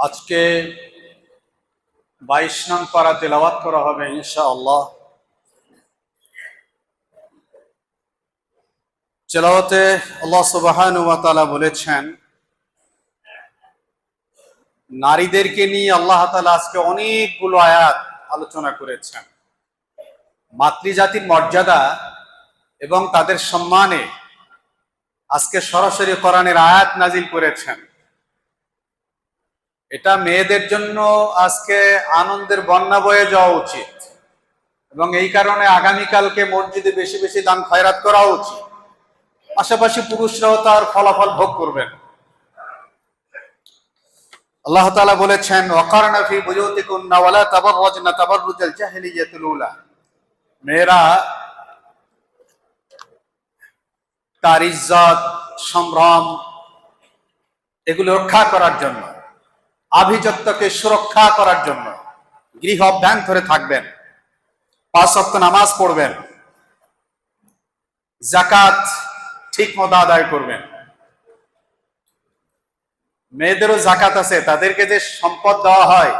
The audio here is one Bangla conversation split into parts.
আজকে 22 নং পারা তেলাওয়াত করা হবে ইনশাআল্লাহ। তেলাওয়াতে আল্লাহ সুবহানাহু ওয়া তাআলা বলেছেন, নারীদেরকে নিয়ে আল্লাহ তাআলা আজকে অনেকগুলো আয়াত আলোচনা করেছেন। মাতৃজাতির মর্যাদা এবং তাদের সম্মানে আজকে সরাসরি কোরআনের আয়াত নাজিল করেছেন। এটা মেয়েদের জন্য আজকে আনন্দের বন্যা বয়ে যাওয়া উচিত এবং এই কারণে আগামীকালকে মসজিদে বেশি বেশি দান খয়রাত করা উচিত। পাশাপাশি পুরুষরাও তার ফলাফল ভোগ করবেন। আল্লাহ তাআলা বলেছেন, ওয়াকারনা ফি বুয়ুতিকুন্না ওয়ালা তাবাররাজনা তাবাররুজাল জাহিলিয়াতিল উলা। মেয়েরা তার ইজ্জত, সম্ভ্রম এগুলো রক্ষা করার জন্য, আভিজাত্যকে সুরক্ষা করার জন্য গৃহ অভ্যন্তরে থাকবেন, 5 ওয়াক্ত নামাজ পড়বেন, যাকাত ঠিক মতো আদায় করবেন। মেয়েদেরও যাকাত আছে, তাদেরকে যে সম্পদ দেওয়া হয়,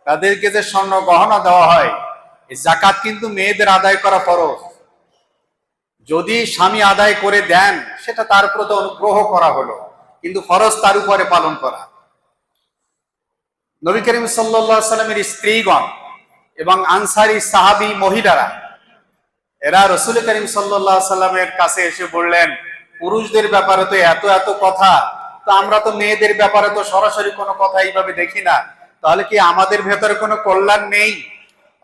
তাদেরকে যে স্বর্ণ গহনা দেওয়া হয়, এই যাকাত কিন্তু মেয়েদের আদায় করা ফরজ। যদি স্বামী আদায় করে দেন সেটা তার প্রতি অনুগ্রহ করা হলো, কিন্তু ফরজ তার উপরে পালন করা। নবী করিম সাল্লাল্লাহু আলাইহি সাল্লামের স্ত্রীগণ এবং আনসারী সাহাবী মহিলারা এরা রাসূল করিম সাল্লাল্লাহু আলাইহি সাল্লামের কাছে এসে বললেন, পুরুষদের ব্যাপারে তো এত এত কথা, তো আমরা তো মেয়েদের ব্যাপারে তো সরাসরি কোনো কথা এইভাবে দেখি না, তাহলে কি আমাদের ভেতরে কোনো কল্যাণ নেই?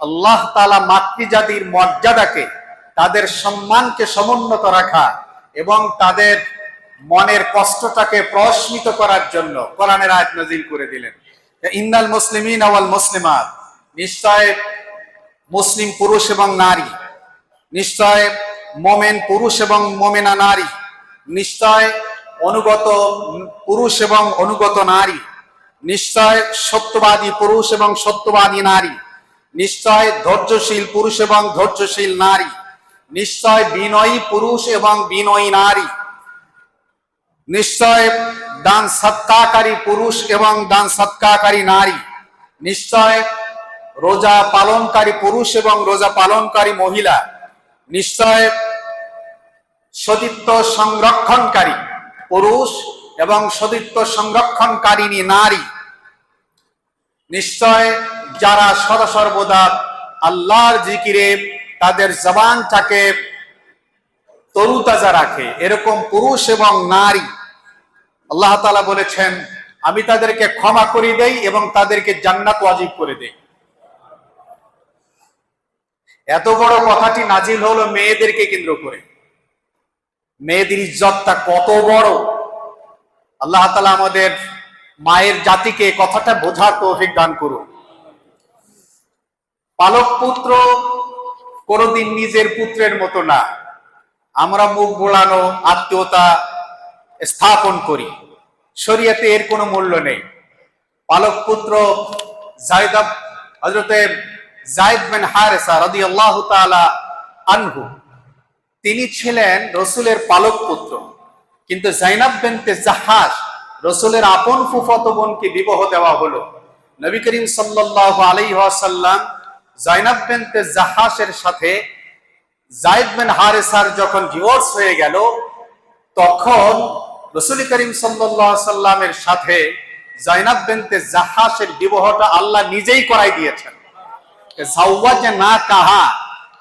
আল্লাহ তাআলা মাতৃজাতির মর্যাদাকে, তাদের সম্মানকে সমুন্নত রাখা এবং তাদের মনের কষ্টটাকে প্রশমিত করার জন্য কোরআনের আয়াত নাযিল করে দিলেন। ইন্নাল মুসলিমিনা ওয়াল মুসলিমাত, নিশ্চয় মুসলিম পুরুষ এবং নারী, নিশ্চয় মুমিন পুরুষ এবং মুমিনা নারী, নিশ্চয় অনুগত পুরুষ এবং অনুগত নারী, নিশ্চয় সত্যবাদী পুরুষ এবং সত্যবাদী নারী, নিশ্চয় ধৈর্যশীল পুরুষ এবং ধৈর্যশীল নারী, নিশ্চয় বিনয়ী পুরুষ এবং বিনয়ী নারী, নিশ্চয় দান সৎকারী পুরুষ এবং দান সৎকারী নারী, নিশ্চয় রোজা পালনকারী পুরুষ এবং রোজা পালনকারী মহিলা, নিশ্চয় সতীত্ব সংরক্ষণকারী পুরুষ এবং সতীত্ব সংরক্ষণকারিণী নারী, নিশ্চয় যারা সদা সর্বদা আল্লাহর জিকিরে তাদের জবানটাকে তরুতাজা রাখে, এরকম পুরুষ এবং নারী আল্লাহ তাআলা বলেছেন, আমি তাদেরকে ক্ষমা করে দেই এবং তাদেরকে জান্নাত ওয়াজিব করে দেই। এত বড় কথাটি নাজিল হলো মেয়েদেরকে কেন্দ্র করে। মেয়েদের ইজ্জতটা কত বড়! আল্লাহ তাআলা আমাদের মায়ের জাতিকে কথাটা বোঝার তৌফিক দান করুন। পালক পুত্র কোনদিন নিজের পুত্রের মতো না। আমরা মুখ বোলানো আত্মীয়তা স্থাপন করি, শরীয়তে এর কোনো মূল্য নেই। পালক পুত্র হযরতে যায়েদ বিন হারেসা রাদিয়াল্লাহু তাআলা আনহু, তিনি ছিলেন রাসূলের পালক পুত্র, কিন্তু যায়নাব বিনতে জাহাশ রাসূলের আপন ফুফাতো বোনকে বিবাহ দেওয়া হলো। নবী করিম সাল্লাল্লাহু আলাইহি ওয়াসাল্লাম যায়নাব বিনতে জাহাশের সাথে যায়েদ বিন হারেসার যখন ডিভোর্স হয়ে গেল, তখন রাসূল করিম সাল্লাল্লাহু আলাইহি সাল্লামের সাথে যায়নাব বিনতে জাহাশের বিবাহটা আল্লাহ নিজেই করাই দিয়েছেন। জাওয়াজ না কাহা,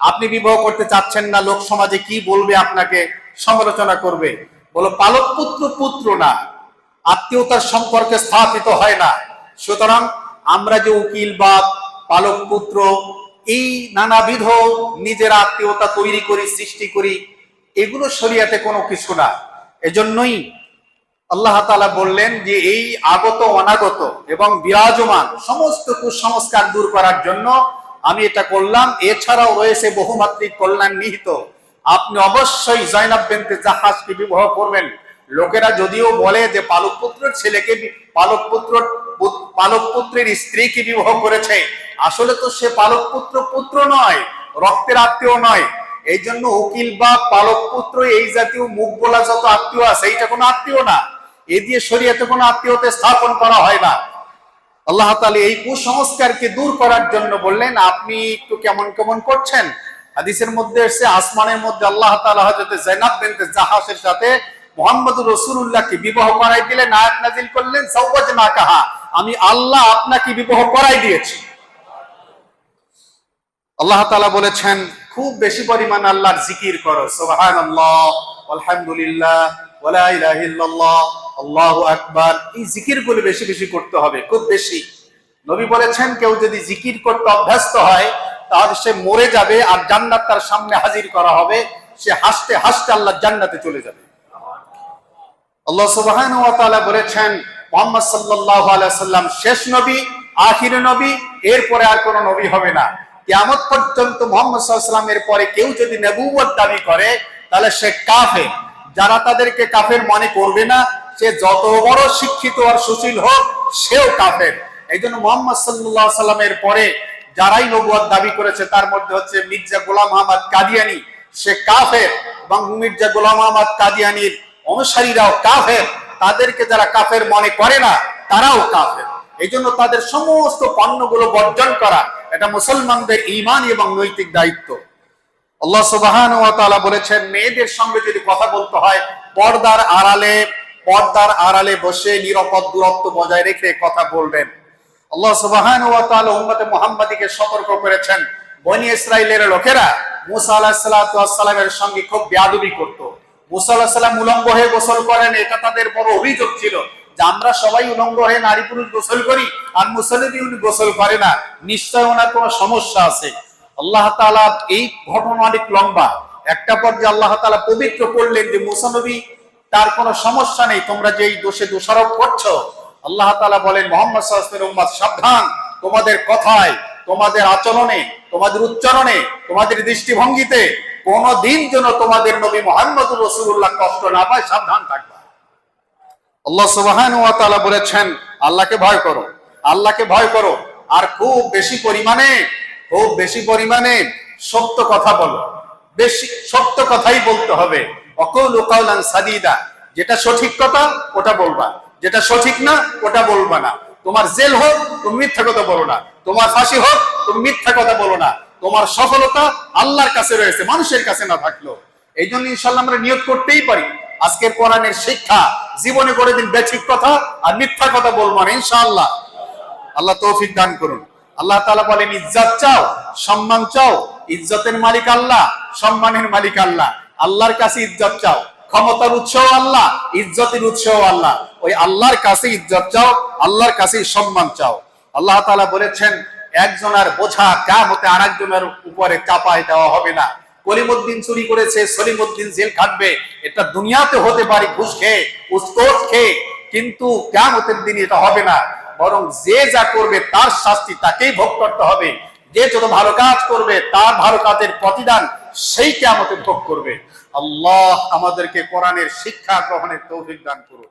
আপনি বিবাহ করতে চাচ্ছেন না, লোক সমাজে কি বলবে, আপনাকে সমালোচনা করবে, বলো পালক পুত্র পুত্র না, আত্মীয়তার সম্পর্কে স্থাপিত হয় না। সুতরাং আমরা যে উকিল বা পালক পুত্র এই নানাবিধ নিজের আত্মীয়তা তৈরি করি, সৃষ্টি করি, এগুলো শরীয়তে কোনো কিছু না। এজন্যই আল্লাহ তাআলা বললেন যে এই আগত অনাগত এবং বিরাজমান সমস্ত কুসংস্কার দূর করার জন্য আমি এটা করলাম। এছাড়াও রয়েছে বহুমাত্রিক কল্যাণ নিহিত। আপনি অবশ্যই যায়নাব বিনতে জাহাশকে বিবাহ করবেন। লোকেরা যদিও বলে যে পালক পুত্রের ছেলেকে, পালক পুত্রের স্ত্রীকে বিবাহ করেছে, আসলে তো সে পালক পুত্র পুত্র নয়, রক্তের আত্মীয় নয়। এই জন্য উকিল বা পালক পুত্র এই জাতীয় মুখ বলা যত আত্মীয় আছে, এইটা কোনো আত্মীয় না। এ দিয়ে শরীয়তে কোনো আত্মীয়তা স্থাপন করা হয় না। আল্লাহ তাআলা এই কুসংস্কারকে দূর করার জন্য বললেন, আপনি একটু কেমন কেমন করছেন। হাদিসের মধ্যে এসেছে, আসমানের মধ্যে আল্লাহ তাআলা হযরত যায়েনাব বিনতে জাহাসের সাথে মুহাম্মদুর রাসূলুল্লাহকে বিবাহ করাই দিলেন, আয়াত নাযিল করলেন, যাওয়াজনাকাহা, আমি আল্লাহ আপনাকে বিবাহ করাই দিয়েছি। আল্লাহ তাআলা বলেছেন, খুব বেশি পরিমাণ আল্লাহর জিকির করো, সুবহানাল্লাহ, আলহামদুলিল্লাহ, ওয়ালা ইলাহা ইল্লাল্লাহ, আল্লাহু আকবার। এই জিকিরগুলো বেশি বেশি করতে হবে, খুব বেশি। নবী বলেছেন, কেউ যদি জিকির করতে অভ্যস্ত হয় তাহলে সে মরে যাবে আর জান্নাত তার সামনে হাজির করা হবে, সে হাসতে হাসতে আল্লাহর জান্নাতে চলে যাবে। আল্লাহ সুবহানাহু ওয়া তাআলা বলেছেন, মুহাম্মদ সাল্লাল্লাহু আলাইহি সাল্লাম শেষ নবী, আখির নবী, এরপরে আর কোন নবী হবে না। কিয়ামত পর্যন্ত মুহাম্মদ সাল্লাল্লাহু আলাইহি সাল্লামের পরে কেউ যদি নবুয়ত দাবি করে তাহলে সে কাফের। যারা তাদেরকে কাফের মনে করবে না, সে যত বড় শিক্ষিত আর সুশীল হোক, সেও কাফের। এইজন্য মুহাম্মদ সাল্লাল্লাহু আলাইহি সাল্লামের পরে যারাই নবুয়ত দাবি করেছে তার মধ্যে হচ্ছে মির্জা গোলাম আহমদ কাদিয়ানী, সে কাফের, এবং মির্জা গোলাম আহমদ কাদিয়ানীর অনুসারীরাও কাফের। তাদেরকে যারা কাফের মনে করে না তারাও কাফের। এই জন্য তাদের সমস্ত পণ্যগুলো বর্জন করা এটা মুসলমানদের ঈমান এবং নৈতিক দায়িত্ব। আল্লাহ সুবহানাহু ওয়া তাআলা বলেছেন, মেয়েদের সঙ্গে যদি কথা বলতে হয় পর্দার আড়ালে বসে নিরাপদ দূরত্ব বজায় রেখে কথা বলবেন। আল্লাহ সুবহানাহু ওয়া তাআলা উম্মতে মুহাম্মাদীকে সতর্ক করেছেন, বনি ইসরাইলের লোকেরা মুসা আলাইহিস সালাতু ওয়াস সালামের সঙ্গে খুব বেয়াদবি করত। মুসা আলাইহিস সালাম উলঙ্গ হয়ে গোসল করেন, এটা তাদের বড় অভিযোগ ছিল যে আমরা সবাই উলঙ্গ হয়ে নারী পুরুষ গোসল করি আর মুসা নবী উনি গোসল করে না, নিশ্চয় ওনার কোনো সমস্যা আছে। আল্লাহ তাআলা এই ঘটনা অনেক লম্বা, একটা পর্যায়ে আল্লাহ তাআলা পবিত্র করলেন যে মুসা নবী তার কোনো সমস্যা নেই, তোমরা যে এই দোষে দোষারোপ করছো। আল্লাহ তাআলা বলেন, মুহাম্মদ সাল্লাল্লাহু আলাইহি ওয়াসাল্লামের উম্মত সাবধান, তোমাদের কথায়, তোমাদের আচরণে, তোমাদের উচ্চারণে, তোমাদের দৃষ্টিভঙ্গিতে কোনদিন যেন তোমাদের নবী মুহাম্মদুর রাসূলুল্লাহ কষ্ট না পায়, সাবধান থাকবা। আল্লাহ সুবহানাহু ওয়া তাআলা বলেছেন, আল্লাহকে ভয় করো, আল্লাহকে ভয় করো, আর খুব বেশি পরিমাণে সত্য কথা বলো। বেশি সত্য কথাই বলতে হবে। অকুলু কাওলান সাদীদা, যেটা সঠিক কথা ওটা বলবা, যেটা সঠিক না ওটা বলবা না। তোমার জেল হোক তুমি মিথ্যা কথা বলো না, তোমার ফাঁসি হোক তুমি মিথ্যা কথা বলো না। তোমার সফলতা আল্লাহর কাছে রয়েছে, মানুষের কাছে না থাকলো। এই জন্য ইনশাআল্লাহ আমরা নিয়ত করতেই পারি, আজকের কোরআনের শিক্ষা জীবনে করে দিন বেঠিক কথা আর মিথ্যা কথা বলবো না ইনশাআল্লাহ। আল্লাহ তৌফিক দান করুন। আল্লাহ তাআলা বলেন, ইজ্জত চাও, সম্মান চাও, ইজ্জতের মালিক আল্লাহ, সম্মানের মালিক আল্লাহ। আল্লাহর কাছে ইজ্জত চাও, ক্ষমতার উৎসও আল্লাহ, ইজ্জতের উৎসও আল্লাহ। ওই আল্লাহর কাছে ইজ্জত চাও, আল্লাহর কাছে সম্মান চাও। আল্লাহ তাআলা বলেছেন, একজনের বোঝা কিয়ামতে আরেকজনের উপরে চাপায় দেওয়া হবে না। কলিমউদ্দিন চুরি করেছে, সলিমউদ্দিন জেল খাটবে, এটা দুনিয়াতে হতে পারে ঘুষ খেয়ে, উস্কোচ খেয়ে, কিন্তু কিয়ামতের দিন এটা হবে না। বরং যে যা করবে তার শাস্তি তাকেই ভোগ করতে হবে। যে যত ভালো কাজ করবে তার ভালো কাজের প্রতিদান সেই কিয়ামতে ভোগ করবে। আল্লাহ আমাদেরকে কোরআনের শিক্ষা গ্রহণের তৌফিক দান করুন।